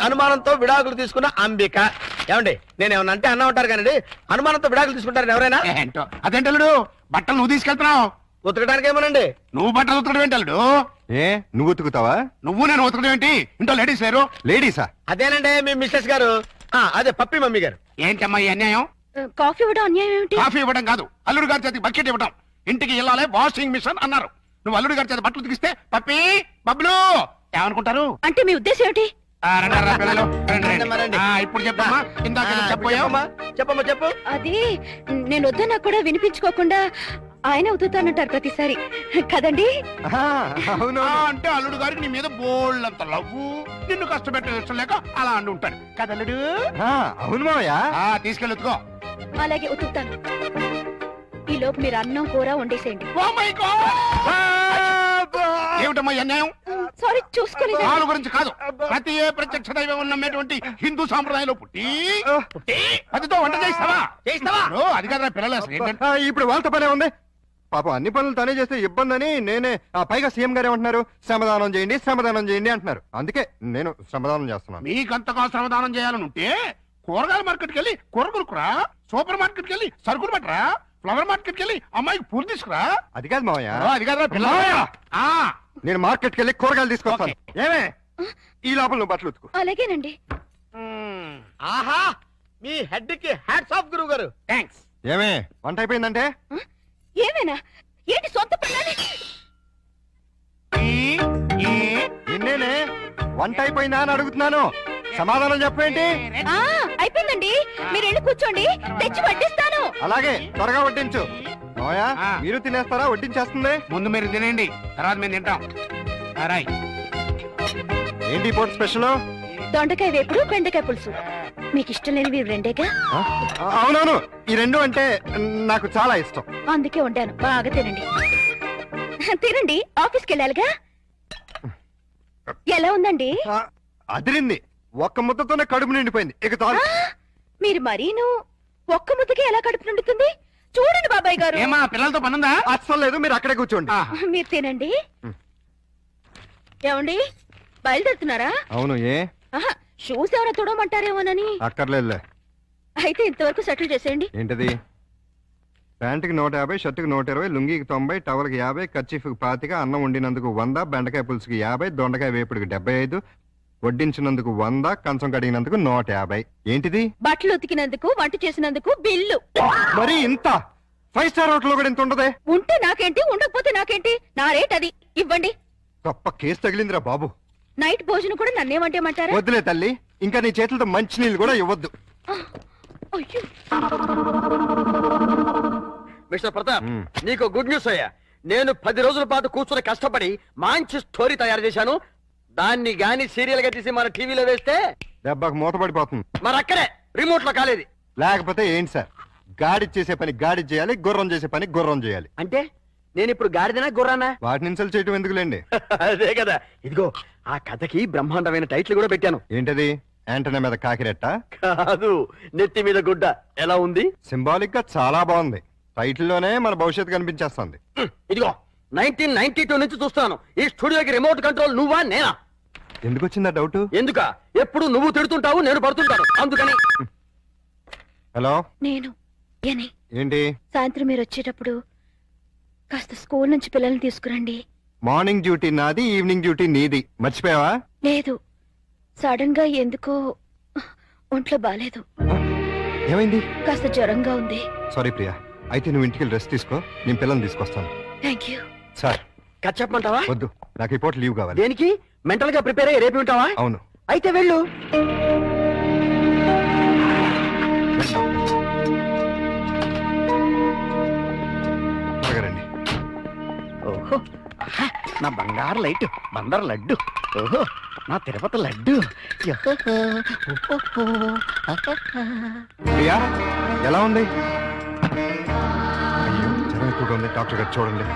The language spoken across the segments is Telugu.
అనుమానంతో విడాకులు తీసుకున్న అంబిక. ఏమండి నేనేమన్నా అంటే అన్నా ఉంటారు కానీ అనుమానంతో విడాకులు తీసుకుంటారు ఎవరైనా? ఏంటో అదేంటలుడు, బట్టలు నువ్వు తీసుకెళ్తున్నావు, ఉతకడానికి ఏమోనండి. నువ్వు బట్టలు ఉతకడం ఏంటలుడు? ఏ నువ్వు ఉతుకుతావా? నువ్వు నేను ఉతకడం ఏంటి? ఇంట్లో లేడీస్ లేరు? లేడీసా? అదేనండి మీ మిస్సెస్ గారు, అదే పప్పి మమ్మీ గారు. ఏంటమ్మా ఈ అన్యాయం? కాఫీ ఇవ్వడం అన్యాయం ఏమిటి? కాఫీ ఇవ్వడం కాదు, అల్లుడు గారి చేతికి బకెట్ ఇవ్వడం. ఇంటికి వెళ్ళాలి వాషింగ్ మిషన్ అన్నారు. నువ్వు అల్లుడు గారి చేతి బట్టలు ఉతికిస్తే పప్పి బబ్లు ఏమనుకుంటారు? అంటే మీ ఉద్దేశం ఏమిటి? ఇప్పుడు చెప్పమ్మా, ఇందాక చెప్పమ్మా. చెప్పమ్మా చెప్పు. అది నేను వద్దన్నా కూడా వినిపించుకోకుండా ఆయన ఉతుకుతానంటారు ప్రతిసారి కదండి. అవును. అంటే అల్లుడు గారికి నీ మీద బోల్డ్ అంత లవ్వు, నిన్ను కష్టపెట్టే ఇష్టం లేక అలా అంటూ ఉంటాడు కదల్లుడు. అవును మావయ్య. తీసుకెళ్ళుకో. అలాగే ఉతుకుతాను. ఈ లోపు మీరు అన్నం కూర వండేసేయండి. ఏమిటమ్మా అన్యాయం? సారీ చూసుకోలేదు. వాళ్ళ గురించి కాదు, ప్రతి ఏ ప్రత్యక్ష దైవం నమ్మేటువంటి హిందూ సాంప్రదాయంలో పుట్టి అదితో వంట చేస్తావా? అది కదా పిల్లలు అసలు ఏంటంటే. ఇప్పుడు వాళ్ళతో పనే ఉంది. పాపం అన్ని పనులు తనే చేస్తే ఇబ్బంది అని నేనే. పైగా సీఎం గారు ఏమంటున్నారు? శ్రమదానం చేయండి శ్రమదానం చేయండి అంటున్నారు. అందుకే నేను శ్రమదానం చేస్తున్నాను. మీకంతగా శ్రమదానం చేయాలని ఉంటే కూరగాయల మార్కెట్కి వెళ్ళి కూర కొనుక్కురా, సూపర్ మార్కెట్కి వెళ్ళి సరుకులు పట్టరా, ఫ్లవర్ మార్కెట్కి వెళ్ళి అమ్మాయికి పూలు తీసుకురా. అది కాదు మావయ్య. అది కదా పిల్లలు. నేను మార్కెట్కి వెళ్ళి కూరగాయలు తీసుకొస్తాను. ఏమే ఈ లోపల నువ్వు బట్టలు ఉతుకు. అలాగేనండి. ఆహా మీ హెడ్ కి హ్యాట్స్ ఆఫ్ గురువు గారు. థ్యాంక్స్. ఏమే వంట అయిపోయిందంటే? ఏమైనా ఏంటి సొంత పనులని? నిన్నేనే వంట అయిపోయిందా అని అడుగుతున్నాను. సమాధానం చెప్పేంటి? అయిపోయిందండి, మీరు వెళ్ళి కూర్చోండి, తెచ్చి వడ్డిస్తాను. అలాగే త్వరగా వడ్డించు. మావయ్య మీరు తినేస్తారా? వడ్డించేస్తుంది. ముందు మీరు తినండి, తర్వాత మేము తింటాం. ఏంటి పోటీ స్పెషల్? దొండకాయ వేపుడు, బెండకాయ పులుసు. మీకు ఇష్టం లేనివి రెండేగా? అవునవును, ఈ రెండు అంటే నాకు చాలా ఇష్టం. అందుకే వండాను, బాగా తినండి. తినండి, ఆఫీస్కి వెళ్ళాలిగా. ఎలా ఉందండి? అదిరింది. ఒక్క ముద్దతోనే కడుపు నిండిపోయింది. ఇక చాలు. మీరు మరీను ఒక్క ముద్దకే ఎలా కడుపు నిండుతుంది? చూడండి బాబాయ్ గారు. ఏమా పిల్లలతో పనుందా? అస్సలు లేదు, మీరు అక్కడే కూర్చోండి. మీరు తినండి. ఏమండి బయలుదేరుతున్నారా? అవును. ఏ షూస్ ఏమైనా తొడమంటారేమోనని. అక్కర్లేదులే. అయితే ఇంతవరకు సెటిల్ చేసేయండి. ఏంటది? ప్యాంటుకి 150, షర్టుకి 120, లుంగికి 90, టవల్కి 50, కర్చీఫ్కి 25, అన్నం వండినందుకు 100, బెండకాయ పులుసుకి 50, దొండకాయ వేపుడికి 75, వడ్డించినందుకు 100, కంచం కడిగినందుకు 150. ఏంటిది? బట్టలు ఉతికినందుకు, వంట చేసినందుకు బిల్లు. మరి ఇంత? 5 స్టార్ హోటల్ కూడా ఇంత ఉండదే? ఉంటే నాకేంటి, ఉండకపోతే నాకేంటి, నా రేట్ అది. ఇవ్వండి. గొప్ప కేసు తగిలిందిరా బాబు. నైట్ భోజనం కూడా నన్నేమంటేమంటారా? వద్దులే తల్లి, ఇంకా నీ చేతులతో మంచినీళ్ళు కూడా ఇవ్వద్దు. మిస్టర్ ప్రతాప్, నీకు గుడ్ న్యూస్ అయ్యా. నేను 10 రోజుల పాటు కూర్చుని కష్టపడి మంచి స్టోరీ తయారు చేశాను. దాన్ని గాని సీరియల్ గా తీసి మన టీవీలో వేస్తే దెబ్బకు మూతపడిపోతుంది. మరి అక్కడే రిమోట్ లో కాలేదు. లేకపోతే ఏంటి సార్? గాడి చేసే పని గాడి చేయాలి, గుర్రం చేసే పని గుర్రం చేయాలి. అంటే నేను ఇప్పుడు గాడిదనా గుర్రానా? వాటిని ఇన్సల్ట్ చేయటం ఎందుకులేండి. అదే కదా. ఇదిగో ఆ కథకి బ్రహ్మాండమైన టైటిల్ కూడా పెట్టాను. ఏంటది? యాంటనా మీద కాకిరెట్ట? కాదు, నెత్తి మీద గుడ్డ. ఎలా ఉంది? సింబాలిక్ గా చాలా బాగుంది. టైటిల్లోనే మన భవిష్యత్తు కనిపించేస్తుంది. ఇదిగో 1992 నుంచి చూస్తాను ఈ స్టూడియోకి రిమోట్ కంట్రోల్ నువ్వా నేనా? ఎందుకు వచ్చిందా డౌట్? ఎందుక? ఎప్పుడు నువ్వు తిడుతుంటావు, నేను పడుతుంటాను, అందుకని. హలో, నేను ఏంటి? సాయంత్రం మీరు వచ్చేటప్పుడు కాస్త స్కూల్ నుంచి పిల్లల్ని తీసుకురండి. మార్నింగ్ డ్యూటీ నాది, ఈవినింగ్ డ్యూటీ నీది. మర్చిపోయావా? లేదు, సడన్ గా ఎందుకో ఒంట్లో బాలేదు. ఏమైంది? కాస్త జ్వరంగా ఉంది. సారీ ప్రియా, అయితే నువ్వు ఇంటికి రెస్ట్ తీసుకో, నేను పిల్లల్ని తీసుకొస్తాను. Thank you. సార్ కథ చెప్పమంటావా? వద్దు, నాకు ఈ పూట లీవ్ కావాలి. దేనికి? మెంటల్ గా ప్రిపేర్ అయ్యి రేపు ఉంటావా? అవును. అయితే వెళ్ళు. రండి. ఓహో, నా బంగారు లైట్, బందర్ లడ్డు. ఓహో, నా తిరుపతి లడ్డు. ప్రియా ఎలా ఉంది? అయ్యో, జ్వరం ఎక్కువగా ఉంది. డాక్టర్ గారు చూడండి.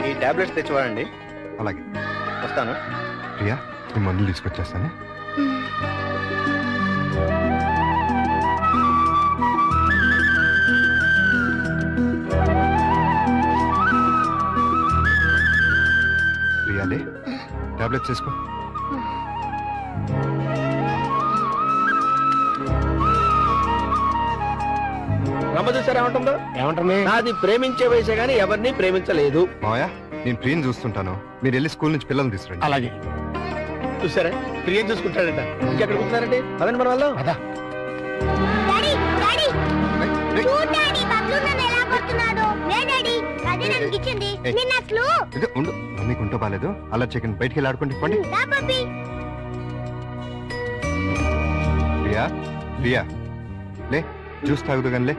ఈ టాబ్లెట్స్ తెచ్చివాడండి. అలాగే. వస్తా. వస్తాను. ప్రియా ఈ మందులు తీసుకొచ్చేస్తానే. ప్రియాలే టాబ్లెట్స్ తీసుకో. రమ్మ చూసారా ఏమంటుందో? ఏమంటుంది? నాది ప్రేమించే వయసే గానీ ఎవరిని ప్రేమించలేదు. మావయ్య నేను ప్రియని చూస్తుంటాను, మీరు వెళ్ళి స్కూల్ నుంచి పిల్లల్ని తీసుకురండి. అలాగే. చూసారా ప్రియం చూసుకుంటాడంట. ఇంకెక్కడ కూర్చున్నారండి? పదండి మన వాళ్ళు. అదా డాడీ డాడీ చూడు డాడీ బబ్లు నన్ను ఎలా కొడుతున్నాడు. లే డాడీ అది నాకు ఇచ్చింది. నిన్న అసలు ఇదే ఉండు, మమ్మీకి ఉంటో బాలేదు. అలా చికెన్ బయటికి వెళ్ళి ఆడుకోండి. పండి దా పప్పి. ప్రియా ప్రియా లే జ్యూస్ తాగుదు కానీ లే.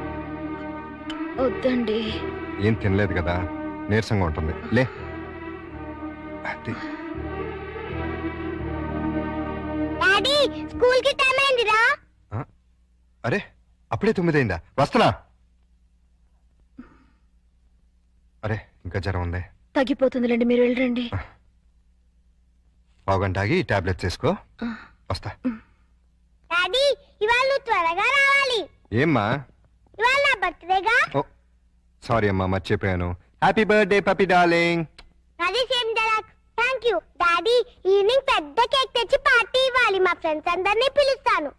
వద్దండి. ఏం తినలేదు కదా, నీరసంగా ఉంటుంది. లే అది. డాడీ స్కూల్ కి టైం అయిందిరా. అరే అప్పుడే 9 అయిందా? వస్తున్నా. అరే ఇంకా జ్వరం ఉంది. తగ్గిపోతుందిలేండి, మీరు వెళ్ళండి. పావుగంట ఆగి టాబ్లెట్స్ వేసుకో. వస్తా. డాడీ ఇవాళ నువ్వు త్వరగా రావాలి. ఏమ్మా? ఇవాళ నా బర్త్డేగా. ఓ సారీ అమ్మా, మర్చిపోయాను. హ్యాపీ బర్త్డే పప్పి డార్లింగ్. అది same dialogue. Thank you daddy. Evening పెద్ద కేక్ తెచ్చి పార్టీ ఇవ్వాలి. మా ఫ్రెండ్స్ అందరినీ పిలుస్తాను.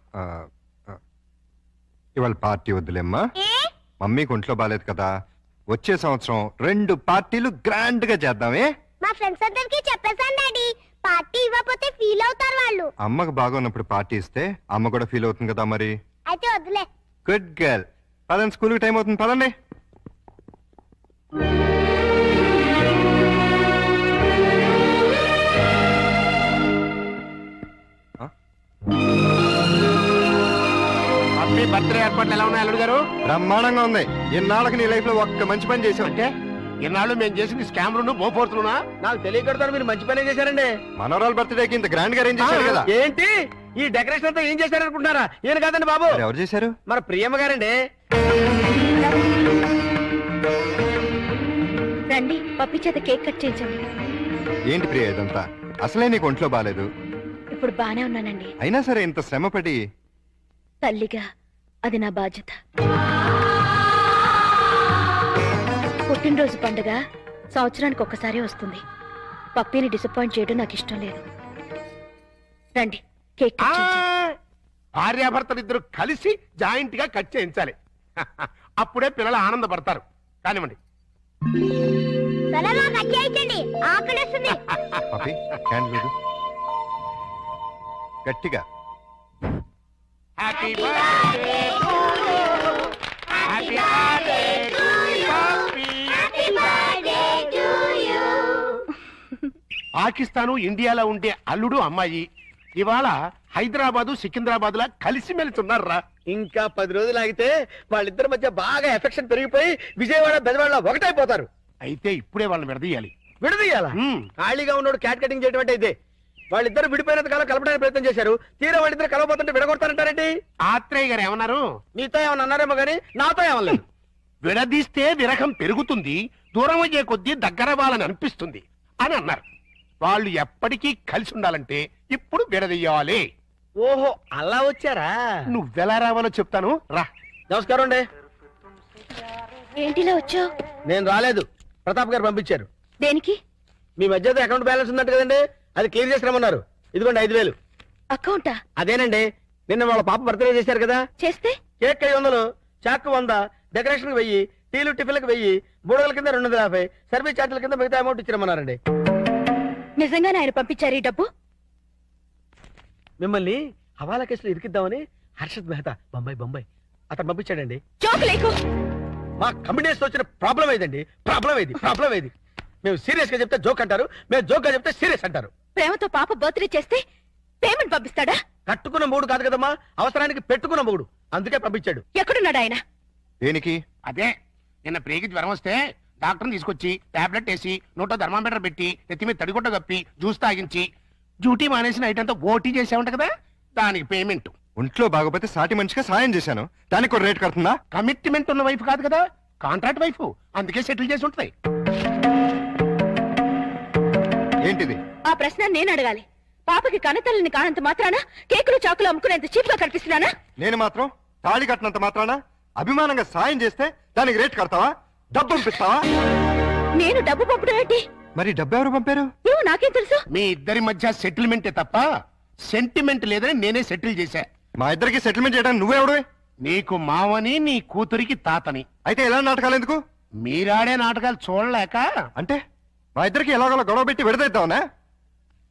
ఇవాళ పార్టీ వద్దులేమ్మా, ఏ మమ్మీకి ఒంట్లో బాలేదు కదా. వచ్చే సంవత్సరం 2 పార్టీలు గ్రాండ్ గా చేద్దామే. మా ఫ్రెండ్స్ అందరికి చెప్పేశాను డాడీ. పార్టీ ఇవ్వకపోతే ఫీల్ అవుతారు వాళ్ళు. అమ్మకు బాగున్నప్పుడు పార్టీ ఇస్తే అమ్మ కూడా ఫీల్ అవుతుంది కదా మరి. అయితే వద్దులే. Good girl. పదండి, స్కూల్కి టైం అవుతుంది. పదండి. హ్యాపీ బర్త్డే ఏర్పాట్లు ఎలా ఉన్నాయి అల్లుడు గారు? బ్రహ్మాండంగా ఉంది. ఇన్నాళ్ళకి నీ లైఫ్ లో ఒక్క మంచి పని చేసావు. అంటే ఇన్నాళ్ళు మేము చేసింది స్కామ్లు బోఫోర్తులునా? నాకు తెలియకడతాను, మీరు మంచి పనే చేశారండి. మనోరాల్ బర్త్డేకి ఇంత గ్రాండ్ గా అరేంజ్ చేశారు కదా. ఏంటి ఈ డెకరేషన్ అంతా ఏం చేశారనుకుంటున్నారా? ఈయన కాదండి బాబు, మరి ఎవరు చేశారు? మన ప్రియమ్మ గారండి. రండి, పప్పి చేత కేక్ కట్ చేయించండి. ఏంటి ప్రియ ఇదంతా? అసలే నీకు ఒంట్లో బాలేదు. ఇప్పుడు బానే ఉన్నానండి. అయినా సరే ఇంత శ్రమపడి. తల్లిగా అది నా బాధ్యత. పుట్టినరోజు పండుగ సంవత్సరానికి ఒక్కసారి వస్తుంది. పప్పిని డిసప్పాయింట్ చేయడం నాకు ఇష్టం లేదు. రండి, కేక్ కట్ చేయించండి. భార్యాభర్తలిద్దరు కలిసి జాయింట్ గా కట్ చేయించాలి. అప్పుడే పిల్లలు ఆనందపడతారు. కానివ్వండి. త్వరగా కట్ చేయించండి, ఆకలిస్తుంది. పప్పి క్యాండిల్ లేదు. గట్టిగా. Happy birthday to you. Happy birthday to you. Happy birthday to you. Pakistan ఇండియాలో ఉండే అల్లుడు అమ్మాయి ఇవాళ హైదరాబాదు సికింద్రాబాద్ లా కలిసి మెలుతున్నారా? ఇంకా 10 రోజులు ఆగితే వాళ్ళిద్దరి మధ్య బాగా ఎఫెక్షన్ పెరిగిపోయి విజయవాడ బెజవాడ ఒకటైపోతారు. అయితే ఇప్పుడే వాళ్ళని విడదీయాలి. విడదీయాలా? ఖాళీగా ఉన్నాడు క్యాట్ కటింగ్ చేయడం అంటే ఇదే. వాళ్ళిద్దరు విడిపోయినంత కాలం కలపడానికి ప్రయత్నం చేశారు. తీరా వాళ్ళిద్దరు కలవబోతుంటే విడగొడతారంటారేంటి? ఆత్రేయ గారు ఏమన్నారు? నీతో ఏమన్నా అన్నారేమో గానీ నాతో ఏమనలేదు. విడదీస్తే విరహం పెరుగుతుంది, దూరం అయ్యే కొద్దీ దగ్గర వాళ్ళని అనిపిస్తుంది అని అన్నారు. వాళ్ళు ఎప్పటికీ కలిసి ఉండాలంటే ఇప్పుడు విడదీయాలి. ఓహో అలా వచ్చారా? నువ్వెలా రావాలో చెప్తాను రా. నమస్కారం అండి. ఏంటిలా వచ్చావు? నేను రాలేదు, ప్రతాప్ గారు పంపించారు. దేనికి? మీ మధ్య అకౌంట్ బ్యాలెన్స్ ఉందంట కదండి, అది క్లియర్ చేసి రమ్మన్నారు. ఇదిగోండి 5,000. అకౌంటా? అదేనండి, నిన్న వాళ్ళ పాప బర్త్డే చేశారు కదా. చేస్తే కేక్ 500, చాక్ 100, డెకరేషన్ 1000, టీలు టిఫిన్లకు 1000, బూడగల కింద 250, సర్వీస్ ఛార్జీల కింద మిగతా అమౌంట్ ఇచ్చిరమ్మన్నారండి. నిజంగానే ఆయన పంపించారు ఈ డబ్బు? మిమ్మల్ని హవాలా కేసులో ఇరికిద్దామని హర్షద్ మెహతా బొంబాయి అతను పంపించాడండి. జోక్ లేకు. మా కమిడీస్ వచ్చిన ప్రాబ్లం ఏదండి? ప్రాబ్లం ఏది? మేము సీరియస్ గా చెప్తే జోక్ అంటారు, మేము జోక్ గా చెప్తే సీరియస్ అంటారు. ప్రేమతో పాప బర్త్డే చేస్తే పేమెంట్ పంపిస్తాడా? కట్టుకున్న మూడు కాదు కదమ్మా, అవసరానికి పెట్టుకున్న మూడు, అందుకే పంపించాడు. ఎక్కడున్నాడు ఆయన? దేనికి? అదే నిన్న ప్రేకి జ్వరం వస్తే డాక్టర్ని తీసుకొచ్చి టాబ్లెట్ వేసి నోట్లో థర్మామీటర్ పెట్టి నెత్తి మీద తడిగుడ్డ కప్పి జ్యూస్ తాగించి డ్యూటీ మానేసి నైట్ అంతా ఓటీ చేసామంట కదా, దానికి పేమెంట్. ఒంట్లో బాగోపోతే సాటి మనిషిగా సాయం చేశాను, దానికి కూడా రేట్ కడుతుందా? కమిట్మెంట్ ఉన్న వైఫ్ కాదు కదా, కాంట్రాక్ట్ వైఫ్, అందుకే సెటిల్ చేసి ఉంటాయి. ఏంటిది? ఆ ప్రశ్న నేను అడగాలి. పాపకి కన్నతల్లిని కానంత మాత్రాన కేకులు చాకులు అమ్ముకునేంత చీప్ గా కనిపిస్తున్నానా? నేను మాత్రం తాళి కట్టినంత మాత్రాన అభిమానంగా సాయం చేస్తే దానికి రేట్ కడతావా? డబ్బు పంపిస్తావా? నేను డబ్బు పంపడం ఏంటి? మరి డబ్బు ఎవరు పంపారు? ఏమో నాకేం తెలుసు. మీ ఇద్దరి మధ్య సెటిల్మెంటే తప్ప సెంటిమెంట్ లేదని నేనే సెటిల్ చేశా. మా ఇద్దరికి సెటిల్మెంట్ చేయడానికి నువ్వెవడవే? నీకు మావని, నీ కూతురికి తాతని. అయితే ఎలా నాటకాలు ఎందుకు? మీరాడే నాటకాలు చూడలేక. అంటే మా ఇద్దరికి ఎలాగోలా గొడవ పెట్టి విడదీద్దామనా?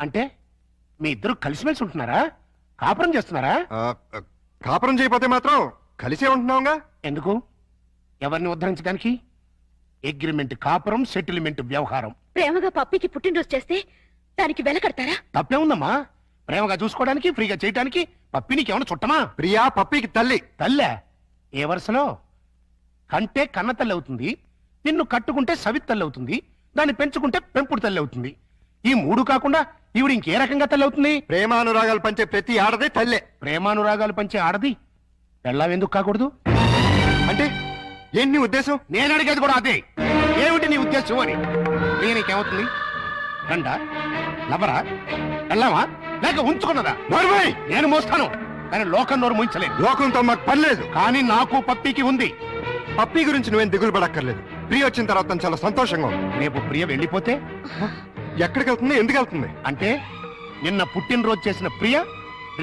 అంటే మీ ఇద్దరు కలిసిమెలిసి ఉంటున్నారా? కాపురం చేస్తున్నారా? కాపురం చేయకపోతే మాత్రం కలిసే ఉంటున్నావుగా. ఎందుకు? ఎవరిని ఉద్ధరించడానికి? అగ్రిమెంట్ కాపురం, సెటిల్మెంట్ వ్యవహారం. ప్రేమగా పప్పికి పుట్టినరోజు చేస్తే దానికి వెల కడతారా? తప్పే ఉందమ్మా. ప్రేమగా చూసుకోవడానికి, ఫ్రీగా చేయడానికి పప్పి నీకేమన్నా చుట్టమా? ప్రియా పప్పికి తల్లి. తల్లే? ఏ వరుసలో? కంటే కన్న తల్లి అవుతుంది, నిన్ను కట్టుకుంటే సవిత్ తల్లి అవుతుంది, దాన్ని పెంచుకుంటే పెంపుడు తల్లి అవుతుంది. ఈ మూడు కాకుండా ఈవిడ ఇంకే రకంగా తల్లి అవుతుంది? ప్రేమానురాగాలు పంచే ప్రతి ఆడదే తల్లే. ప్రేమానురాగాలు పంచే ఆడది పెళ్ళావెందుకు కాకూడదు? అంటే ఏంటి నీ ఉద్దేశం? నేను అడిగేది కూడా అదే. ఏమిటి నీ ఉద్దేశం అని. నీకేమవుతుంది? గండా, లవరా, వెళ్ళావా లేక ఉంచుకున్నదా? నోర్మై! నేను మోస్తాను, కానీ లోకం నోరు మూయించలేదు. లోకంతో మాకు పని లేదు. కానీ నాకు పప్పికి ఉంది. పప్పి గురించి నువ్వేం దిగులు పడక్కర్లేదు. ప్రియ వచ్చిన తర్వాత చాలా సంతోషంగా ఉంది. రేపు ప్రియ వెళ్ళిపోతే ఎక్కడికి వెళ్తుంది? ఎందుకు వెళ్తుంది? అంటే నిన్న పుట్టినరోజు చేసిన ప్రియ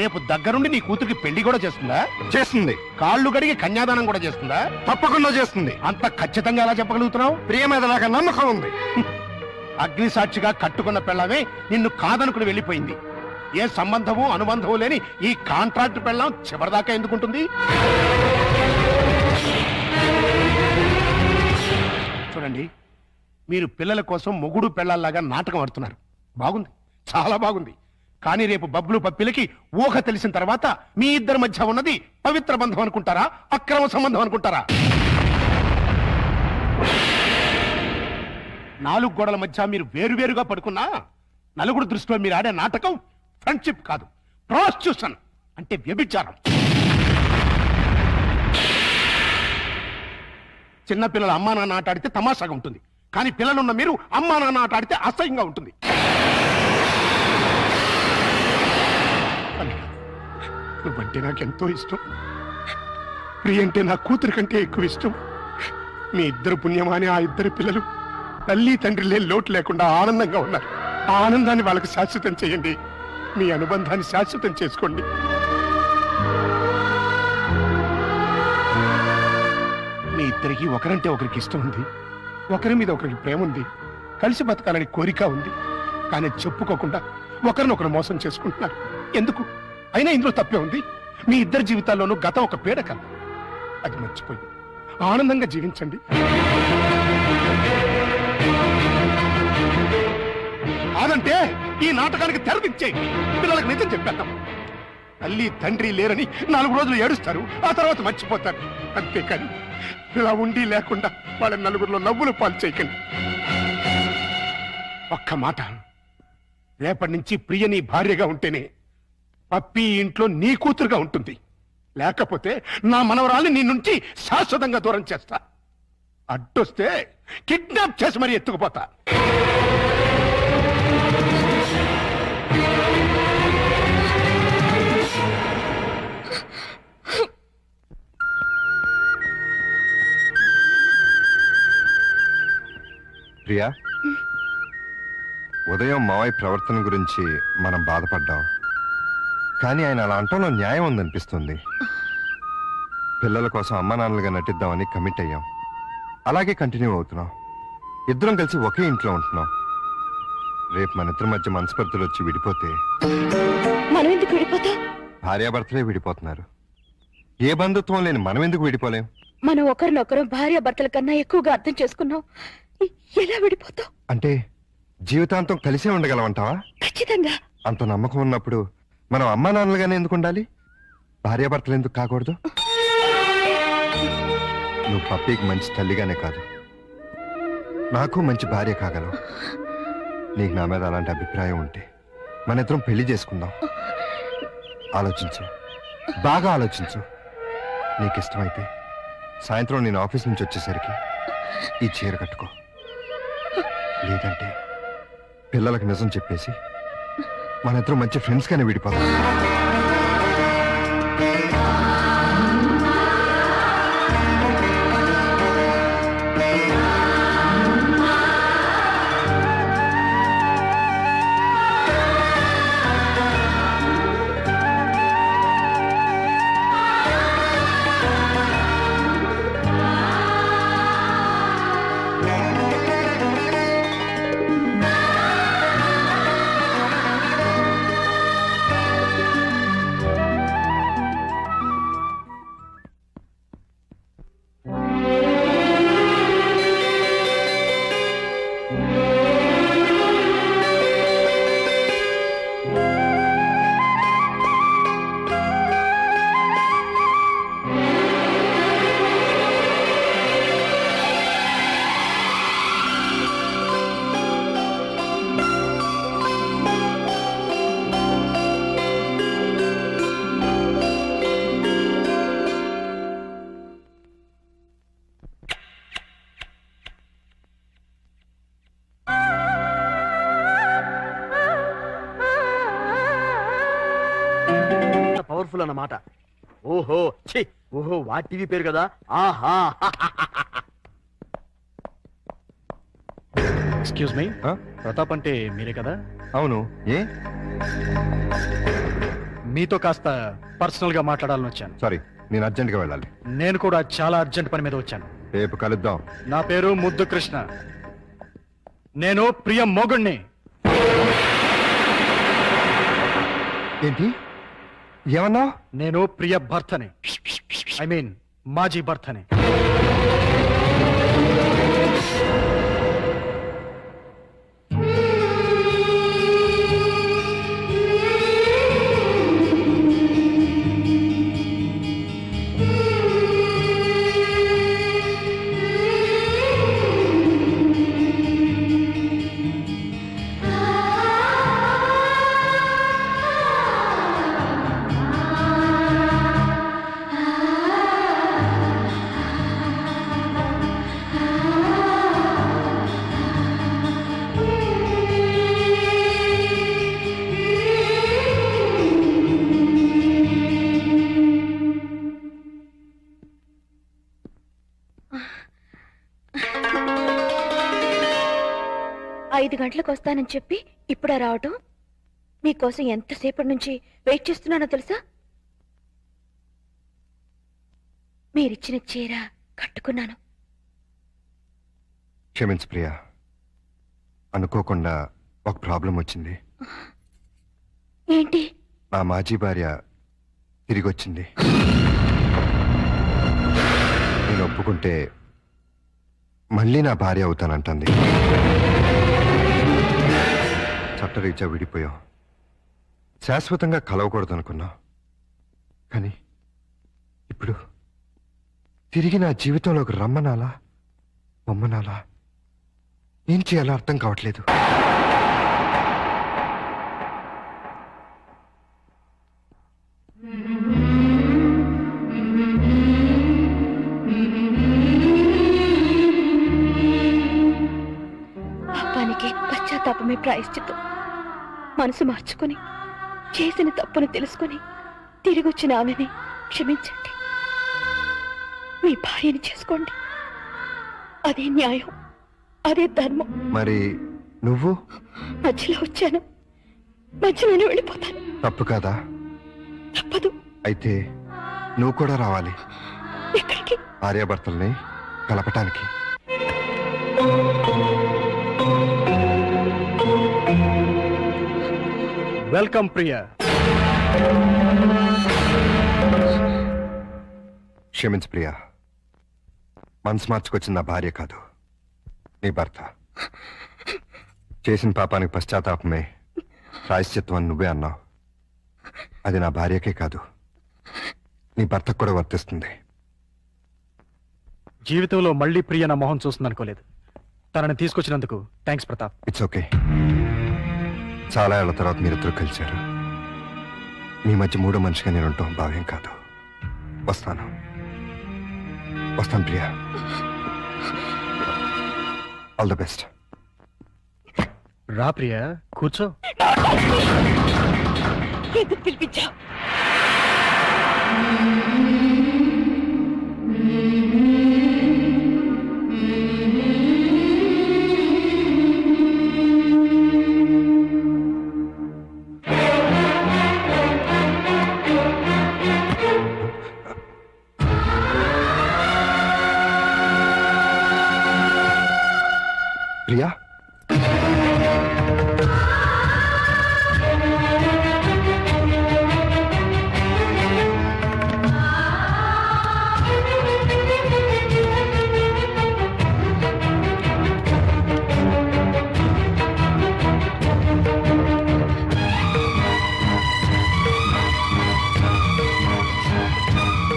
రేపు దగ్గరుండి నీ కూతురికి పెళ్లి కూడా చేస్తుందా? చేస్తుంది. కాళ్ళు కడిగి కన్యాదానం కూడా చేస్తుందా? తప్పకుండా చేస్తుంది. అంత ఖచ్చితంగా ఎలా చెప్పగలుగుతున్నావు? ప్రియ మీద నాకు నమ్మకం ఉంది. అగ్ని సాక్షిగా కట్టుకున్న పెళ్ళమే నిన్ను కాదనుకుని వెళ్ళిపోయింది. ఏ సంబంధము అనుబంధము లేని ఈ కాంట్రాక్ట్ పెళ్ళం చివరిదాకా ఎందుకుంటుంది? చూడండి, మీరు పిల్లల కోసం మొగుడు పెళ్ళాల్లాగా నాటకం ఆడుతున్నారు. బాగుంది, చాలా బాగుంది. కానీ రేపు బబ్లు పప్పిలకి ఊహ తెలిసిన తర్వాత మీ ఇద్దరి మధ్య ఉన్నది పవిత్ర బంధం అనుకుంటారా, అక్రమ సంబంధం అనుకుంటారా? 4 గోడల మధ్య మీరు వేరువేరుగా పడుకున్నా నలుగురు దృష్టిలో మీరు ఆడే నాటకం ఫ్రెండ్షిప్ కాదు, ప్రాస్టిట్యూషన్ అంటే వ్యభిచారం. చిన్నపిల్లల అమ్మా నాన్న ఆట ఆడితే తమాషాగా ఉంటుంది, కానీ పిల్లలున్న మీరు అమ్మా నాన్న ఆట ఆడితే అసహ్యంగా ఉంటుంది. నువ్వంటే నాకెంతో ఇష్టం. ప్రియ అంటే నా కూతురు కంటే ఎక్కువ ఇష్టం. మీ ఇద్దరు పుణ్యమాని ఆ ఇద్దరు పిల్లలు తల్లి తండ్రి లేని లోటు లేకుండా ఆనందంగా ఉన్నారు. ఆ ఆనందాన్ని వాళ్ళకి శాశ్వతం చేయండి. మీ అనుబంధాన్ని శాశ్వతం చేసుకోండి. మీ ఇద్దరికి ఒకరంటే ఒకరికి ఇష్టం ఉంది, ఒకరి మీద ఒకరికి ప్రేమ ఉంది, కలిసి బతకాలని కోరిక ఉంది. కానీ చెప్పుకోకుండా ఒకరినొకరు మోసం చేసుకుంటున్నారు. ఎందుకు? అయినా ఇందులో తప్పే ఉంది. మీ ఇద్దరి జీవితాల్లోనూ గతం ఒక పీడకం. అది మర్చిపోయి ఆనందంగా జీవించండి. కాదంటే ఈ నాటకానికి తెరదించేయండి. పిల్లలకు నిజం చెప్పేద్దాం. తల్లి తండ్రి లేరని 4 రోజులు ఏడుస్తారు, ఆ తర్వాత మర్చిపోతారు. అంతేకాని ఇలా ఉండి లేకుండా వాళ్ళ నలుగురిలో నవ్వులు పాలు చేయకండి. ఒక్క మాట, రేపటి నుంచి ప్రియ నీ భార్యగా ఉంటేనే పప్పి ఇంట్లో నీ కూతురుగా ఉంటుంది. లేకపోతే నా మనవరాల్ని నీ నుంచి శాశ్వతంగా దూరం చేస్తా. అడ్డొస్తే కిడ్నాప్ చేసి మరీ ఎత్తుకుపోతా. ప్రియా, ఉదయం మావయ్య ప్రవర్తన గురించి మనం బాధపడ్డాం, కానీ ఆయన అలా అంటంలో న్యాయం ఉందనిపిస్తుంది. పిల్లల కోసం అమ్మా నాన్నలుగా నటిద్దామని కమిట్ అయ్యాం. అలాగే కంటిన్యూ అవుతున్నాం. ఇద్దరం కలిసి ఒకే ఇంట్లో ఉంటున్నాం. రేపు మన ఇద్దరి మధ్య మనస్పర్ధలు వచ్చి విడిపోతే మనం ఎందుకు విడిపోతాం? భార్యాభర్తలే విడిపోతున్నారు. ఏ బంధుత్వం లేని మనం ఎందుకు విడిపోలేం? మనం ఒకరినొకరు భార్య భర్తల కన్నా ఎక్కువగా అర్థం చేసుకున్నాం. ఎలా విడిపోతాం? అంటే జీవితాంతం కలిసే ఉండగలమంటావా? ఖచ్చితంగా. అంత నమ్మకం ఉన్నప్పుడు మనం అమ్మా నాన్నలుగానే ఎందుకు ఉండాలి? భార్యాభర్తలు ఎందుకు కాకూడదు? నువ్వు పప్పీకి మంచి తల్లిగానే కాదు, నాకు మంచి భార్య కాగలవు. నీకు నా మీద అలాంటి అభిప్రాయం ఉంటే మన ఇద్దరం పెళ్లి చేసుకుందాం. ఆలోచించు, బాగా ఆలోచించు. నీకు ఇష్టమైతే సాయంత్రం నేను ఆఫీస్ నుంచి వచ్చేసరికి ఈ చీర కట్టుకో. లేదంటే పిల్లలకు నిజం చెప్పేసి మన ఇద్దరు మంచి ఫ్రెండ్స్ గానే విడిపోతాం. పవర్ఫుల్ అన్నమాట. ఓహో ఛీ ఓహో వా టీవీ పేరు కదా. ఆహా ఎక్స్క్యూజ్ మీ, ప్రతాప్ అంటే మీరే కదా? అవును. ఏ? మీతో కాస్త పర్సనల్ గా మాట్లాడాలని వచ్చాను. సారీ, నేను అర్జెంట్గా వెళ్ళాలి. నేను కూడా చాలా అర్జెంట్ పని మీద వచ్చాను. రేపు కలుద్దాం. నా పేరు ముద్దు కృష్ణ. నేను ప్రియ మొగుణ్ణి. ఏంటి ఏమన్నా? నేను ప్రియ భర్తని, ఐ మీన్ మాజీ భర్తని. ఐదు గంటలకు వస్తానని చెప్పి ఇప్పుడా రావటం? మీకోసం ఎంతసేపటి నుంచి వెయిట్ చేస్తున్నానో తెలుసా? మీరిచ్చిన చీర కట్టుకున్నాను. క్షమించు ప్రియా, అనుకోకుండా ఒక ప్రాబ్లం వచ్చింది. ఏంటి? నా మాజీ భార్య తిరిగి వచ్చింది. నేను ఒప్పుకుంటే మళ్ళీ నా భార్య అవుతానంటుంది. చట్టరీత్యా విడిపోయాం. శాశ్వతంగా కలవకూడదు అనుకున్నాం. కానీ ఇప్పుడు తిరిగి నా జీవితంలోకి రమ్మనాలా బొమ్మనాలా ఏం చేయాలో అర్థం కావట్లేదు. పాపానికి పశ్చాత్తాపమే ప్రాయశ్చిత్తం. మనసు మార్చుకుని చేసిన తప్పును తెలుసుకుని తిరిగొచ్చిన ఆమెని క్షమించండి. మీ భార్యని చేసుకోండి. అదే న్యాయం, అదే ధర్మం. మరి నువ్వు? మధ్యలో వచ్చాను, మధ్యలోనే వెళ్ళిపోతాను. తప్పు కాదా? తప్పదు. అయితే నువ్వు కూడా రావాలి. ఎక్కడికి? భార్యాభర్తల్ని కలపటానికి. వెల్కమ్ ప్రియా. క్షమించు ప్రియా, మనసు మార్చుకొచ్చిన నా భార్య కాదు, నీ భర్త. చేసిన పాపానికి పశ్చాత్తాపమే ప్రాయశ్చిత్వం అని నువ్వే అన్నావు. అది నా భార్యకే కాదు, నీ భర్తకు కూడా వర్తిస్తుంది. జీవితంలో మళ్ళీ ప్రియ నా మొహం చూస్తుందనుకోలేదు. తనని తీసుకొచ్చినందుకు థ్యాంక్స్ ప్రతాప్. It's okay. చాలా ఏళ్ల తర్వాత మీరిద్దరూ కలిశారు. మీ మధ్య మూడో మనిషిగా నేను ఉంటాం భావ్యం కాదు. వస్తాను ప్రియా. All the best. రా ప్రియా, కూర్చో. ఎందుకు పిలిపించావు? ప్రియా,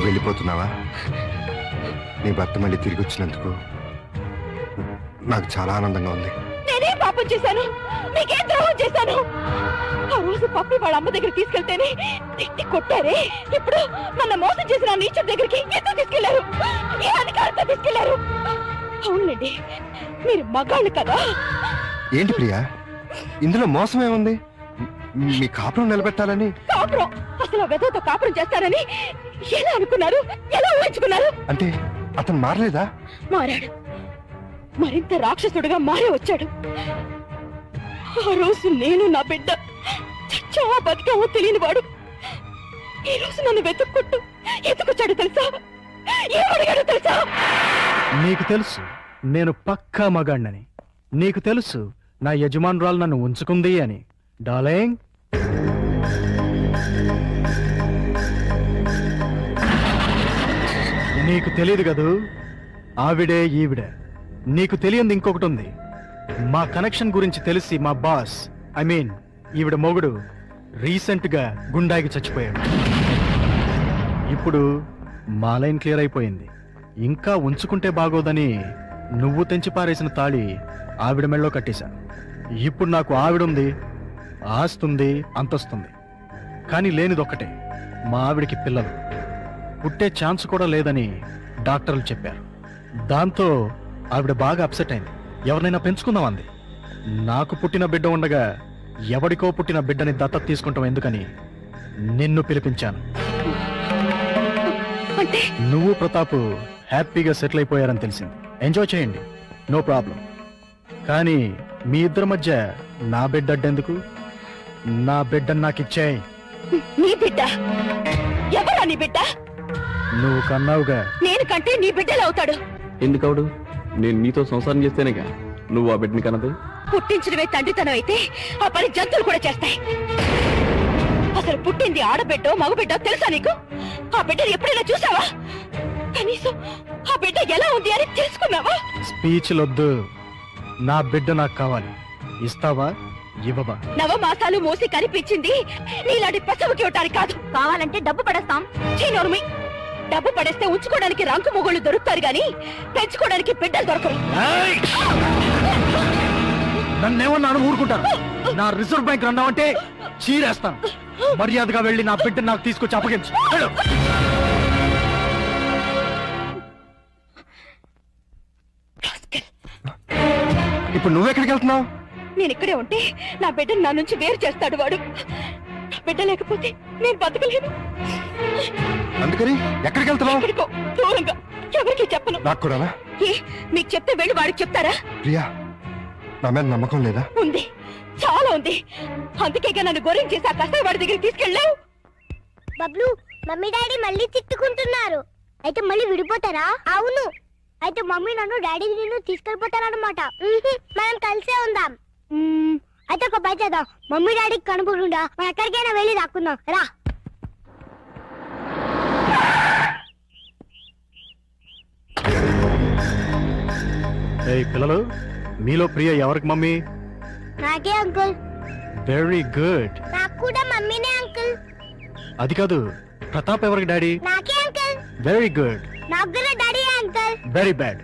వెళ్ళిపోతున్నావా? నీ భర్త మళ్ళీ తిరిగి వచ్చినందుకు నాకు చాలా ఆనందంగా ఉంది. నేనేం పాపం చేశాను? నీకేం ద్రోహం చేశాను? ఆ రోజు పప్పి వాళ్ళ అమ్మ దగ్గర తీసుకెళ్తేనే తిట్టి కొట్టారే. ఇప్పుడు నన్ను మోసం చేసిన నీచర్ దగ్గరికి ఎందుకు తీసుకెళ్లారు? ఏ అధికారంతో తీసుకెళ్లారు? అవునండి, మీరు మగాళ్ళు కదా. ఏంటి ప్రియా, ఇందులో మోసం ఏముంది? మీ కాపురం నిలబెట్టాలని. కాపురం? అసలు వెదతో కాపురం చేస్తారని ఎలా అనుకున్నారు? ఎలా ఊహించుకున్నారు? అంటే అతను మారలేదా? మారాడు, మరింత రాక్షసుడిగా మారే వచ్చాడు. ఆ రోజు నేను నా బిడ్డ చచ్చావా బతికావో తెలియని వాడు ఈ రోజు నన్ను వెతుక్కుంటూ ఎత్తుకొచ్చాడు తెలుసా? ఏమడిగాడు తెలుసా? నీకు తెలుసు నేను పక్కా మగాణ్ణని. నీకు తెలుసు నా యజమానురాలు నన్ను ఉంచుకుంది అని. డార్లింగ్, నీకు తెలియదు కదూ, ఆవిడే ఈవిడే. నీకు తెలియంది ఇంకొకటి ఉంది. మా కనెక్షన్ గురించి తెలిసి మా బాస్, ఐ మీన్ ఈవిడ మొగుడు, రీసెంట్ గా గుండాకి చచ్చిపోయాడు. ఇప్పుడు మా లైన్ క్లియర్ అయిపోయింది. ఇంకా ఉంచుకుంటే బాగోదని నువ్వు తెంచి పారేసిన తాళి ఆవిడ మెళ్ళో కట్టేశాను. ఇప్పుడు నాకు ఆవిడుంది, ఆస్తుంది, అంతస్తుంది. కానీ లేనిదొక్కటే, మా ఆవిడికి పిల్లలు పుట్టే ఛాన్స్ కూడా లేదని డాక్టర్లు చెప్పారు. దాంతో ఆవిడ బాగా అప్సెట్ అయింది. ఎవరినైనా పెంచుకుందాం అంది. నాకు పుట్టిన బిడ్డ ఉండగా ఎవడికో పుట్టిన బిడ్డని దత్తత తీసుకుంటాం ఎందుకని నిన్ను పిలిపించాను. నువ్వు ప్రతాప్ హ్యాపీగా సెటిల్ అయిపోయారని తెలిసింది. ఎంజాయ్ చేయండి, నో ప్రాబ్లం. కానీ మీ ఇద్దరి మధ్య నా బిడ్డ అడ్డెందుకు? నా బిడ్డను నాకు ఇచ్చేయ్. నీ బిడ్డ? ఎవరా నీ బిడ్డ? నువ్వు కన్నావుగా. నేను కంటే నీ బిడ్డలు అవుతాడు. ఎందుకవుడు? నేను నీతో సంసారం చేస్తేనేగా నువ్వు ఆ బిడ్డని కన్నది. పుట్టించడమే తండ్రితనం అయితే ఆ పని జంతువులు కూడా చేస్తాయి. అసలు పుట్టింది ఆడబిడ్డో మగబిడ్డో తెలుసా నీకు? ఆ బిడ్డను ఎప్పుడైనా చూసావా? కనీసం ఆ బిడ్డ ఎలా ఉంది అని తెలుసుకున్నావా? స్పీచ్లొద్దు. నా బిడ్డ నాకు కావాలి. ఇస్తావా ఇవ్వవా? నవమాసాలు మోసి కనిపించింది నీలాంటి పశువుకి ఇవ్వటానికి కాదు. కావాలంటే డబ్బు పడేస్తాం. చీనోర్మి, డబ్బు పడేస్తే ఉంచుకోవడానికి రంకు మొగుళ్ళు దొరుకుతారు గాని పెంచుకోవడానికి బిడ్డలు దొరకరు. నన్నేమన్నాను ఊరుకుంటాను. నా రిజర్వ్ బ్యాంక్ అన్నావంటే చీరేస్తాను. మర్యాదగా వెళ్ళి నా బిడ్డ నాకు తీసుకొచ్చి అప్పగించు. ఇప్పుడు నువ్వెక్కడికి వెళ్తున్నావు? నేను ఇక్కడే ఉంటే నా బిడ్డను నా నుంచి వేరు చేస్తాడు వాడు. నా బిడ్డ లేకపోతే నేను బతకలేను. అందుకని ఎక్కడికి వెళ్తున్నావు? ఎక్కడికో దూరంగా, ఎవరికి చెప్పను. నాకు కూడానా? ఏ, మీకు చెప్తే వెళ్ళి వాడికి చెప్తారా? ప్రియా, నా మీద నమ్మకం లేదా? ఉంది, చాలా ఉంది. అందుకేగా నన్ను గొర్రెం చేసి ఆ కసాయి వాడి దగ్గరికి తీసుకెళ్ళావు. బబ్లు, మమ్మీ డాడీ మళ్ళీ తిట్టుకుంటున్నారు. అయితే మళ్ళీ విడిపోతారా? అవును. అయితే మమ్మీ నన్ను డాడీ నిన్ను తీసుకెళ్ళిపోతారన్నమాట. మనం కలిసే ఉందాం. అయితే ఒక పని చేద్దాం. మమ్మీ డాడీకి కనపడకుండా మనం ఎక్కడికైనా వెళ్ళి దాక్కుందాం రా. ఏయ్ పిల్లలు, మీలో ప్రియ ఎవరికి మమ్మీ? నాకే అంకుల్. Very good. నాకు కూడా మమ్మీనే అంకుల్. అది కాదు, ప్రతాప్ ఎవరికి డాడీ? నాకే అంకుల్. Very good. నాకు కూడా డాడీ అంకుల్. Very bad.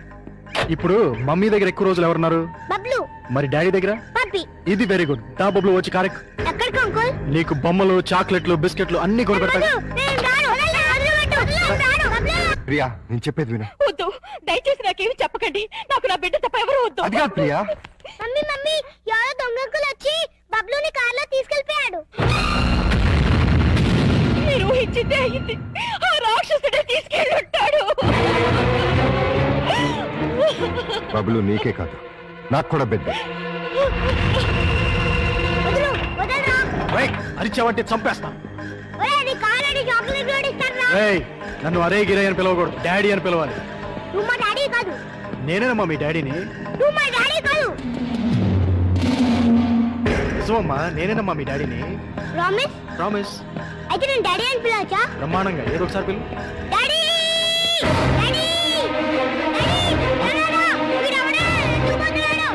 ఇప్పుడు మమ్మీ దగ్గర ఎక్కువ రోజులు ఎవరున్నారు? బబ్లు. మరి డాడీ దగ్గర? పప్పి. ఇది వెరీ గుడ్. దా బబ్లు వచ్చి కారెక్. ఎక్కడికి అంకుల్? నీకు బొమ్మలు, చాక్లెట్లు, బిస్కెట్లు అన్ని కొనిపెడతా. ప్రియా, నేను చెప్పేది విను. వద్దు, దయచేసి నాకేమి చెప్పకండి. నాకు నా బిడ్డ తప్ప ఎవరు వద్దు. అది కాదు ప్రియా. మమ్మీ మమ్మీ ఎవరో దొంగకులు వచ్చి బబ్లుని కార్లో తీసుకెళ్ళిపోయాడు. మీరు ఊహించిందే అయింది. ఆ రాక్షసుడే తీసుకెళ్ళుంటాడు. బబులు నీకే కాదు, నాకు కూడా బిడ్డ. వదలు వదలరా. అరిచావంటే చంపేస్తా. ఒరేయ్ నీ కాళ్ళని చాక్లెట్ కూడా ఇస్తారా? ఏయ్, నన్ను అరే గిరే అని పిలవకూడదు, డాడీ అని పిలవాలి. నువ్వు మా డాడీ కాదు. నేనేనమ్మా మీ డాడీని. నువ్వు మా డాడీ కాదు. నిజమమ్మా, నేనేనమ్మా మీ డాడీని. ప్రామిస్? ప్రామిస్. అయితే నేను డాడీ అని పిలవచ్చా? బ్రహ్మాండంగా, ఏదో ఒకసారి పిలు. డాడీ డాడీ డాడీ వీడెవడే చూపొద్దురాడు.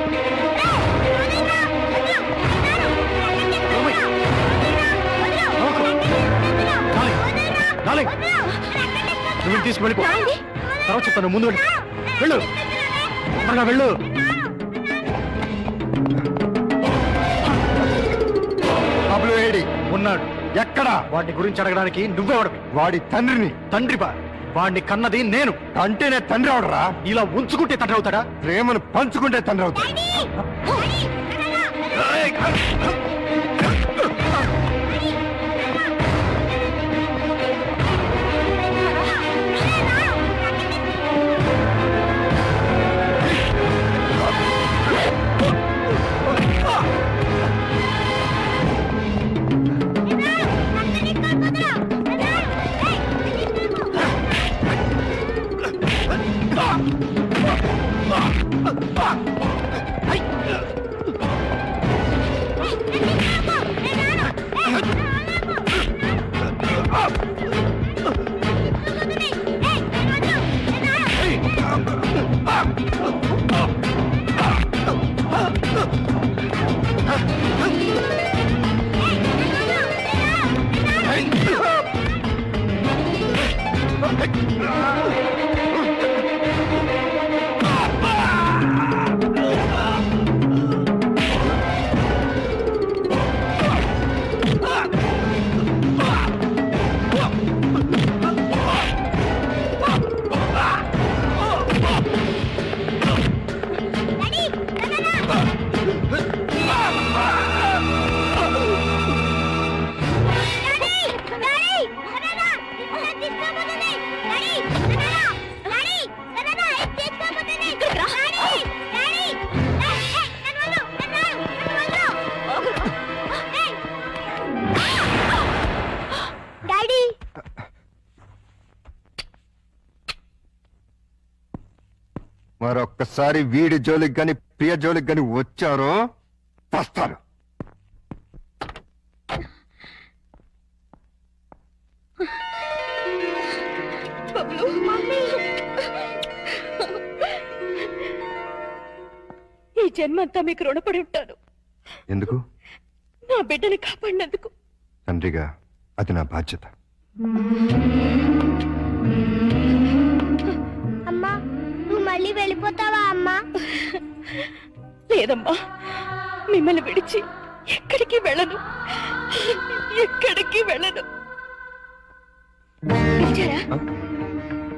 నువ్వు తీసుకువెళ్ళిపో, తర్వాత చెప్తాను. ముందు వెళ్ళు, త్వరగా వెళ్ళు. బబులు ఏడి ఉన్నాడు. ఎక్కడా? వాటి గురించి అడగడానికి నువ్వెవడవి? వాడి తండ్రిని. తండ్రిపా? వాడిని కన్నది నేను. అంటేనే తండ్రి అవడరా? ఇలా ఉంచుకుంటే తండ్రి అవుతాడా? ప్రేమను పంచుకుంటే తండ్రి అవుతాడు. మరొక్కసారి వీడి జోలికి గాని ప్రియ జోలికి గాని వచ్చారో వస్తారు. ఈ జన్మంతా మీకు రుణపడి ఉంటాను. ఎందుకు? నా బిడ్డని కాపాడినందుకు. తండ్రిగా అది నా బాధ్యత. అమ్మా, నువ్వు మళ్ళీ వెళ్ళిపోతావా అమ్మా? లేదమ్మా, మిమ్మల్ని విడిచి ఎక్కడికి వెళ్ళను, ఎక్కడికి వెళ్ళను. పిలిచారా?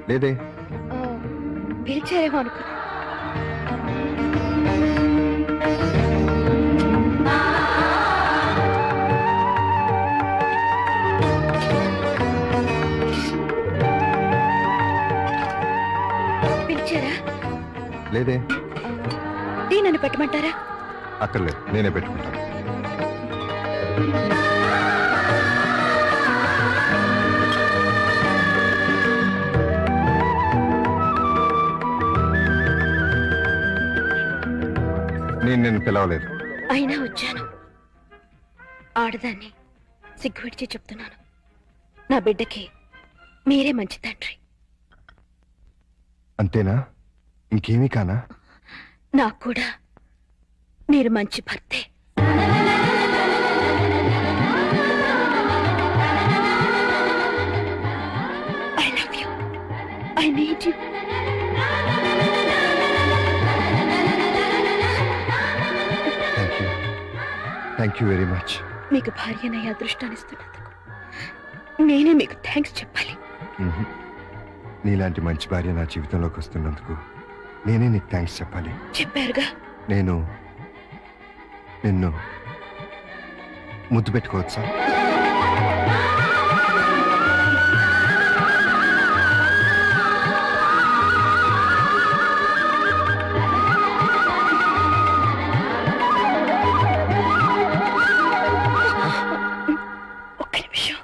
లేదే. పిలిచారేమో అనుకున్నా. పిలిచారా? లేదే. నన్ను పెట్టమంటారా? అక్కర్లేదు, నేనే పెట్టుకుంటాను. నేను పిలవలేదు. అయినా వచ్చాను. ఆడదాన్ని సిగ్గు విడిచి చెప్తున్నాను. నా బిడ్డకి మీరే మంచి తండ్రి. అంతేనా? ఇంకేమీ కానా? నాకు కూడా మీరు మంచి భర్తే. I love you. I need you. Thank you very much. మీకు భార్యనయ్యే అదృష్టాన్ని ఇస్తున్నందుకు నేనే మీకు థ్యాంక్స్ చెప్పాలి. నీలాంటి మంచి భార్య నా జీవితంలోకి వస్తున్నందుకు నేనే నీకు థ్యాంక్స్ చెప్పాలి. చెప్పారుగా. నేను నిన్ను ముద్దు పెట్టుకోవచ్చా? ఒక్క నిమిషం.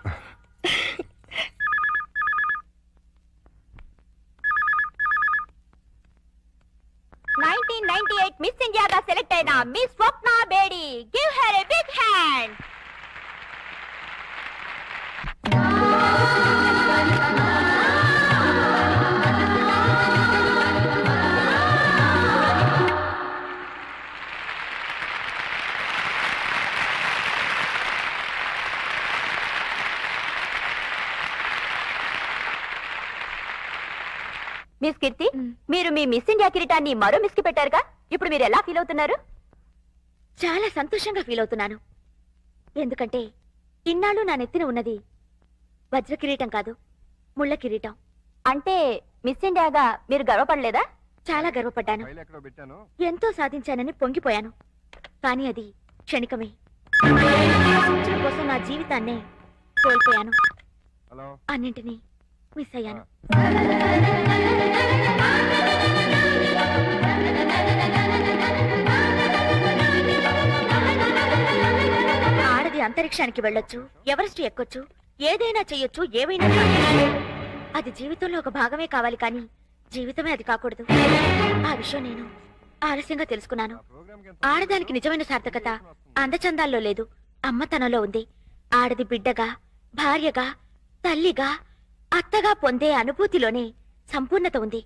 1998 మిస్ ఇండియాగా సెలెక్ట్ అయిన miss Swapna Bedi. Give her a big hand. Miss Keerthi, మీరు మీ మిస్ ఇండియా కిరీటాన్ని మరో మిస్ కి పెట్టారుగా, ఇప్పుడు మీరు ఎలా ఫీల్ అవుతున్నారు? చాలా సంతోషంగా ఫీల్ అవుతున్నాను. ఎందుకంటే ఇన్నాళ్ళు నా నెత్తిన ఉన్నది వజ్ర కిరీటం కాదు, ముళ్ళ కిరీటం. అంటే మిస్ ఇండియాగా మీరు గర్వపడలేదా? చాలా గర్వపడ్డాను. ఎంతో సాధించానని పొంగిపోయాను. కానీ అది క్షణికమే. కోసం నా జీవితాన్నే కోల్పోయాను. అన్నింటినీ మిస్ అయ్యాను. ఆడది అంతరిక్షానికి వెళ్ళొచ్చు, ఎవరెస్ట్ ఎక్కొచ్చు, ఏదైనా చెయ్యొచ్చు, ఏవైనా సాధించొచ్చు. అది జీవితంలో ఒక భాగమే కావాలి, కానీ జీవితమే అది కాకూడదు. ఆ విషయం నేను ఆలస్యంగా తెలుసుకున్నాను. ఆడదానికి నిజమైన సార్థకత అందచందాల్లో లేదు, అమ్మతనంలో ఉంది. ఆడది బిడ్డగా, భార్యగా, తల్లిగా, అత్తగా పొందే అనుభూతిలోనే సంపూర్ణత ఉంది.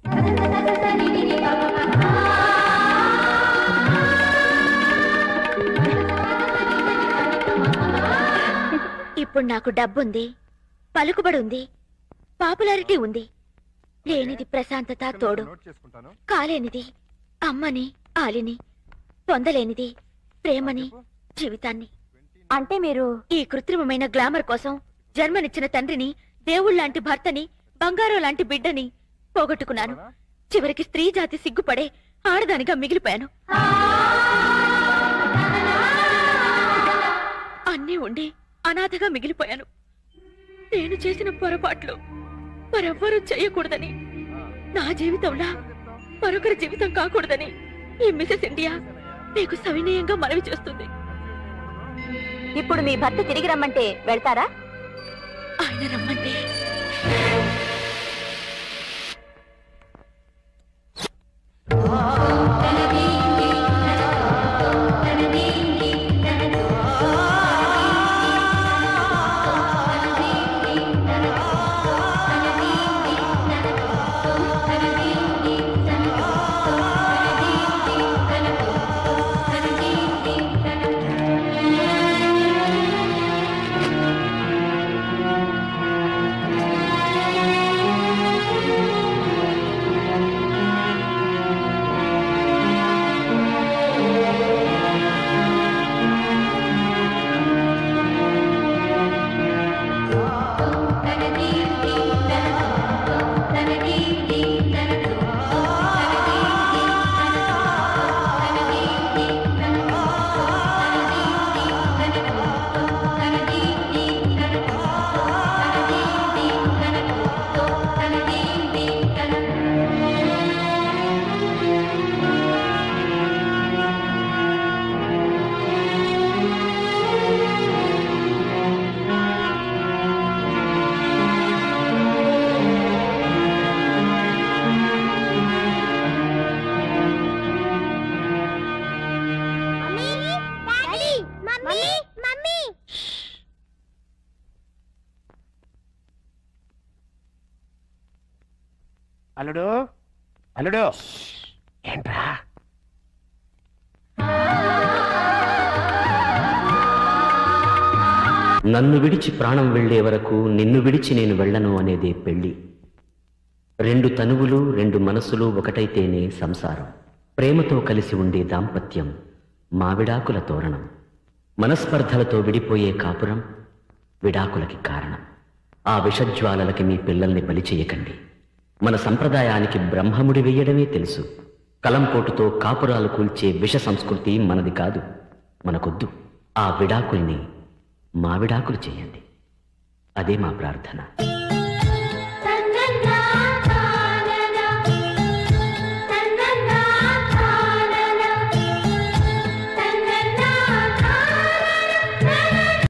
ఇప్పుడు నాకు డబ్బుంది, పలుకుబడి ఉంది, పాపులారిటీ ఉంది. లేనిది ప్రశాంతత, తోడు. కాలేనిది అమ్మని, ఆలిని. పొందలేనిది ప్రేమని, జీవితాన్ని. అంటే మీరు ఈ కృత్రిమమైన గ్లామర్ కోసం జన్మనిచ్చిన తండ్రిని, దేవుళ్లాంటి భర్తని, బంగారం లాంటి బిడ్డని పోగొట్టుకున్నాను. చివరికి స్త్రీ జాతి సిగ్గుపడే ఆడదానిగా మిగిలిపోయాను. అన్నీ ఉండి అనాథగా మిగిలిపోయాను. నేను చేసిన పొరపాట్లు మరెవ్వరూ చేయకూడదని, నా జీవితంలా మరొకరి జీవితం కాకూడదని ఈ మిసెస్ ఇండియా మీకు సవినయంగా మనవి చేస్తుంది. ఇప్పుడు మీ భర్త తిరిగి రమ్మంటే వెళ్తారా? ఆయన రమ్మంటే అల్లుడు, అల్లుడు, ఏంట్రా? నన్ను విడిచి ప్రాణం వెళ్లే వరకు నిన్ను విడిచి నేను వెళ్ళను అనేదే పెళ్లి. రెండు తనువులు, రెండు మనసులు ఒకటైతేనే సంసారం. ప్రేమతో కలిసి ఉండే దాంపత్యం మావిడాకుల తోరణం. మనస్పర్ధలతో విడిపోయే కాపురం విడాకులకి కారణం. ఆ విషజ్వాలలకి మీ పిల్లల్ని బలి చేయకండి. మన సంప్రదాయానికి బ్రహ్మముడి వెయ్యడమే తెలుసు. కలంపోటుతో కాపురాలు కూల్చే విష సంస్కృతి మనది కాదు. మనకొద్దు. ఆ విడాకుల్ని మా విడాకులు చేయండి. అదే మా ప్రార్థన.